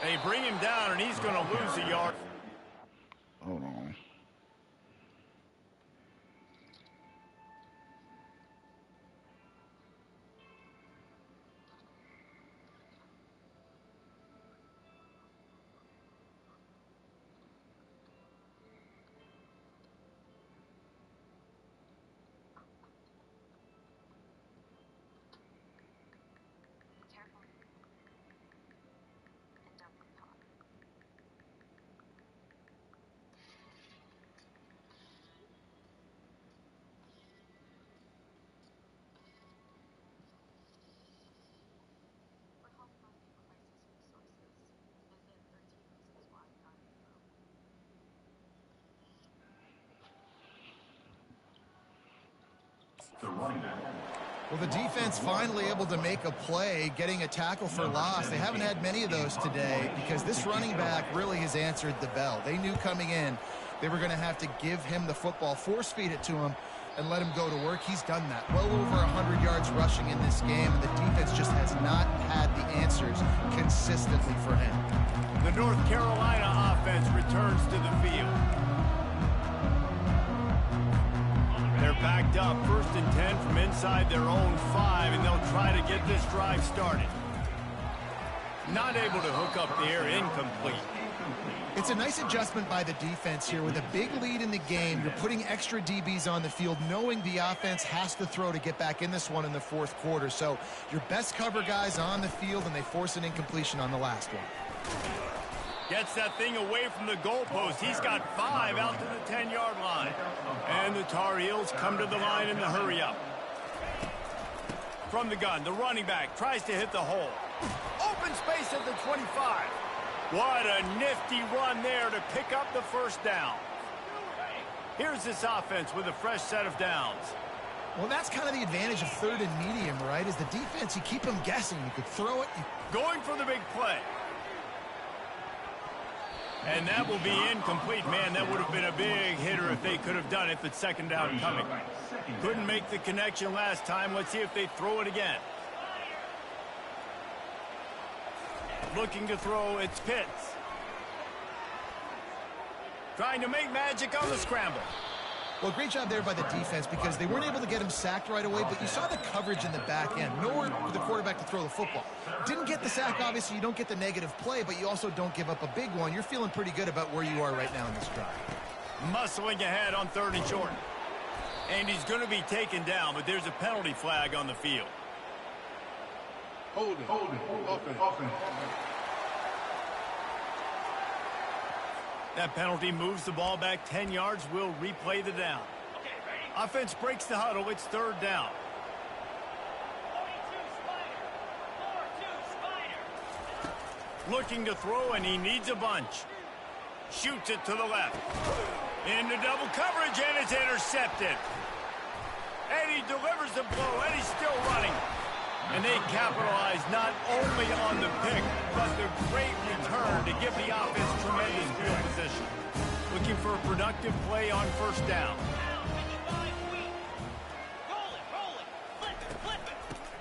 They bring him down, and he's going to lose a yard. Hold on. Well, the defense finally able to make a play, getting a tackle for loss. They haven't had many of those today because this running back really has answered the bell. They knew coming in they were going to have to give him the football, force feed it to him, and let him go to work. He's done that. Well over 100 yards rushing in this game, and the defense just has not had the answers consistently for him. The North Carolina offense returns to the field. They're backed up, 1st and 10 from inside their own 5, and they'll try to get this drive started. Not able to hook up there, incomplete. It's a nice adjustment by the defense here. With a big lead in the game, you're putting extra DBs on the field, knowing the offense has to throw to get back in this one in the 4th quarter. So your best cover guys on the field, and they force an incompletion on the last one. Gets that thing away from the goalpost. He's got 5 out to the 10-yard line. And the Tar Heels come to the line in the hurry-up. From the gun, the running back tries to hit the hole. Open space at the 25. What a nifty run there to pick up the 1st down. Here's this offense with a fresh set of downs. Well, that's kind of the advantage of 3rd and medium, right? Is the defense, you keep them guessing. You could throw it. Going for the big play. And that will be incomplete. Man, that would have been a big hitter if they could have done it, but 2nd down coming. Couldn't make the connection last time. Let's see if they throw it again. Looking to throw, it's Pitts. Trying to make magic on the scramble. Well, great job there by the defense because they weren't able to get him sacked right away, but you saw the coverage in the back end. Nowhere for the quarterback to throw the football. Didn't get the sack, obviously. You don't get the negative play, but you also don't give up a big one. You're feeling pretty good about where you are right now in this drive. Muscling ahead on 3rd and short. And he's going to be taken down, but there's a penalty flag on the field. Hold it. Open. That penalty moves the ball back 10 yards. We'll replay the down. Offense breaks the huddle. It's 3rd down. Looking to throw, and he needs a bunch. Shoots it to the left. Into double coverage, and it's intercepted. And he delivers the blow, and he's still running. And they capitalize not only on the pick, but the great return to give the offense tremendous field position. Looking for a productive play on 1st down.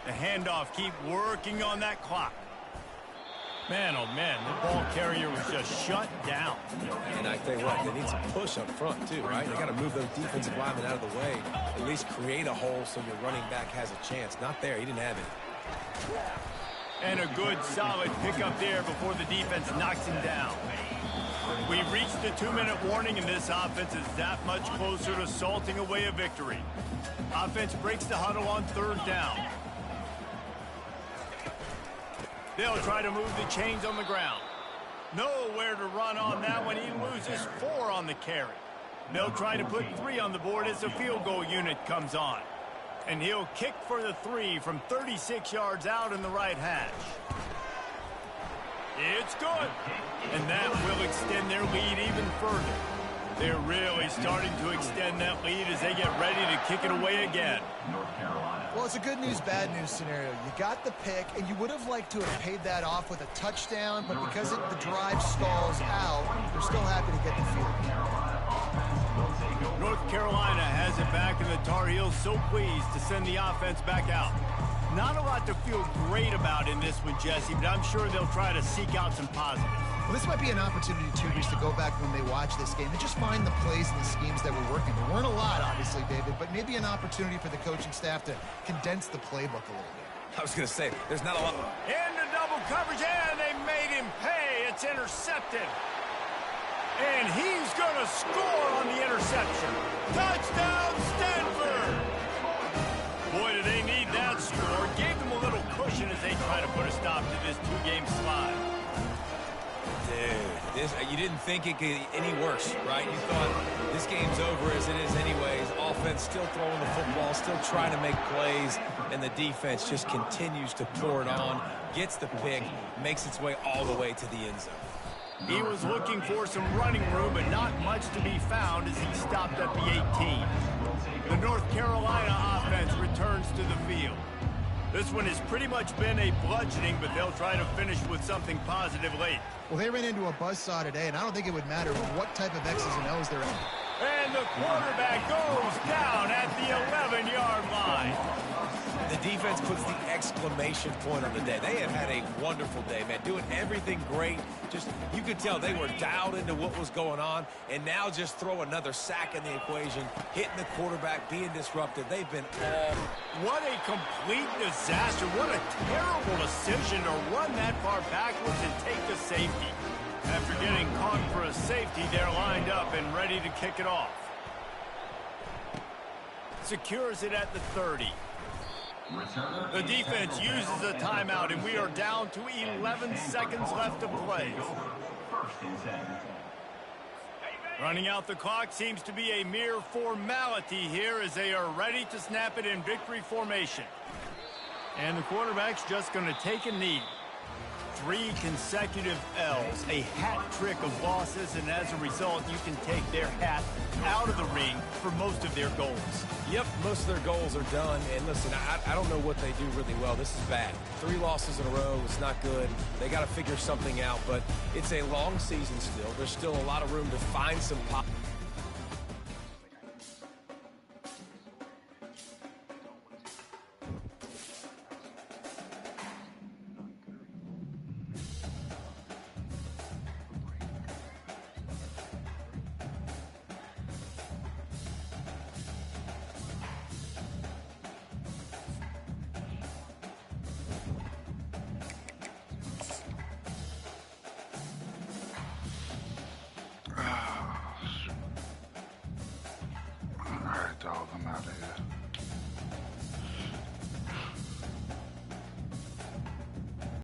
The handoff, keep working on that clock. Man, oh man, the ball carrier was just shut down. And I tell you what, they need some push up front too, right? They got to move those defensive linemen out of the way. At least create a hole so your running back has a chance. Not there, he didn't have it. And a good, solid pickup there before the defense knocks him down. We've reached the 2-minute warning, and this offense is that much closer to salting away a victory. Offense breaks the huddle on 3rd down. They'll try to move the chains on the ground. Nowhere to run on that one. He loses 4 on the carry. They'll try to put 3 on the board as the field goal unit comes on. And he'll kick for the 3 from 36 yards out in the right hash. It's good. And that will extend their lead even further. They're really starting to extend that lead as they get ready to kick it away again. Well, it's a good news, bad news scenario. You got the pick, and you would have liked to have paid that off with a touchdown, but because the drive stalls out, they're still happy to get the field. North Carolina has it back, and the Tar Heels so pleased to send the offense back out. Not a lot to feel great about in this one, Jesse, but I'm sure they'll try to seek out some positives. Well, this might be an opportunity, too, Reese, to go back when they watch this game and just find the plays and the schemes that were working. There weren't a lot, obviously, David, but maybe an opportunity for the coaching staff to condense the playbook a little bit. I was going to say, there's not a lot. Into double coverage, and they made him pay. It's intercepted. And he's going to score on the interception. Touchdown, Stanford! Boy, do they need that score. Gave them a little cushion as they try to put a stop to this two-game slide. Dude, you didn't think it could get any worse, right? You thought this game's over as it is anyways. Offense still throwing the football, still trying to make plays, and the defense just continues to pour it on, gets the pick, makes its way all the way to the end zone. He was looking for some running room, but not much to be found as he stopped at the 18. The North Carolina offense returns to the field. This one has pretty much been a bludgeoning, but they'll try to finish with something positive late. Well, they ran into a buzzsaw today, and I don't think it would matter what type of X's and O's they're in. And the quarterback goes down at the 11-yard line. The defense puts the exclamation point on the day. They have had a wonderful day, man, doing everything great. Just, you could tell they were dialed into what was going on, and now just throw another sack in the equation, hitting the quarterback, being disruptive. They've been all... What a complete disaster. What a terrible decision to run that far backwards and take the safety. After getting caught for a safety, they're lined up and ready to kick it off. Secures it at the 30. The defense uses a timeout, and we are down to 11 seconds left to play. Running out the clock seems to be a mere formality here as they are ready to snap it in victory formation. And the quarterback's just going to take a knee. 3 consecutive L's, a hat trick of losses, and as a result, you can take their hat out of the ring for most of their goals. Yep, most of their goals are done. And listen, I don't know what they do really well. This is bad. 3 losses in a row. It's not good. They got to figure something out, but it's a long season still. There's still a lot of room to find some pop.